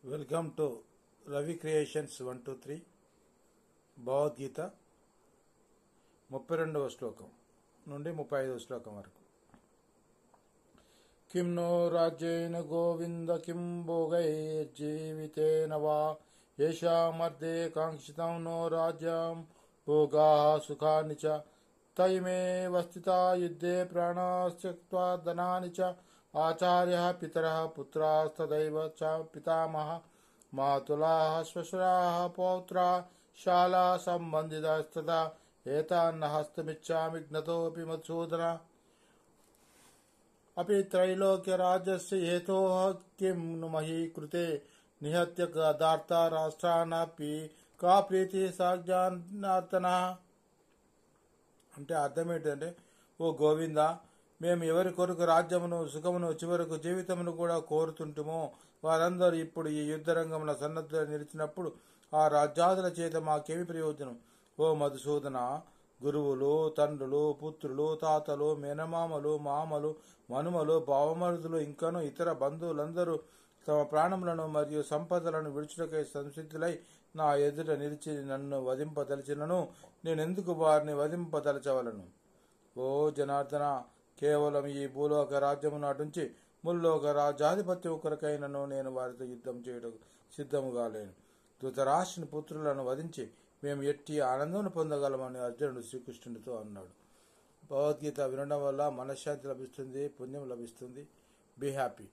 Welcome to Ravi creations 123 Bhagavad Gita 32వ శ్లోకం నుండి 35వ శ్లోకం వరకు. కిం నో రాజ్యేన గోవింద కిం భోగైర్జీవితేన వా ఏషామర్దే కాంక్షితం నో రాజ్యం భోగాః సుఖాని చ తైమేవ స్థితా యుద్ధే ప్రాణాస్త్యక్త్వా ధనాని చ ఆచార్యః పితరః పుత్రాస్తదైవ చ పితామహ మాతులాః శ్వశురాः పౌత్రాः శాలా సంబంధితాస్తదా ఏతాన్న హస్తమిచ్చామి జ్ఞతోపి మధుసూదన అపి త్రైలోక్య రాజ్యస్య హేతోః కిం ను మహీ కృతే నిహత్య గదార్థ రాష్ట్రానపి కా ప్రీతి సాజ్ఞానార్తన. అంటే అర్థం ఏంటంటే, ఓ గోవింద, మేము ఎవరి కొరకు రాజ్యమును సుఖమును చివరకు జీవితమును కూడా కోరుతుంటుమో వారందరూ ఇప్పుడు ఈ యుద్ధరంగంలో సన్నద్ధులు నిలిచినప్పుడు ఆ రాజ్యాదుల చేత మాకేమి ప్రయోజనం? ఓ మధుసూదన, గురువులు, తండ్రులు, పుత్రులు, తాతలు, మేనమామలు, మామలు, మనుమలు, బావమరుదులు ఇంకను ఇతర బంధువులందరూ తమ ప్రాణములను మరియు సంపదలను విడుచుటకై సంసిద్ధులై నా ఎదుట నిలిచి నన్ను వధింపదలిచినను నేనెందుకు వారిని వధింపదలచవలను? ఓ జనార్దన, కేవలం ఈ భూలోక రాజ్యమును అటుంచి ముల్లోక రాజ్యాధిపత్యం కొరకైనను నేను వారితో యుద్ధం చేయడం సిద్ధముగా లేను. ధృతరాష్ట్రుని పుత్రులను వధించి మేము ఎట్టి ఆనందం పొందగలమని అర్జునుడు శ్రీకృష్ణుడితో అన్నాడు. భగవద్గీత వినడం వల్ల మనశ్శాంతి లభిస్తుంది, పుణ్యం లభిస్తుంది. Be happy.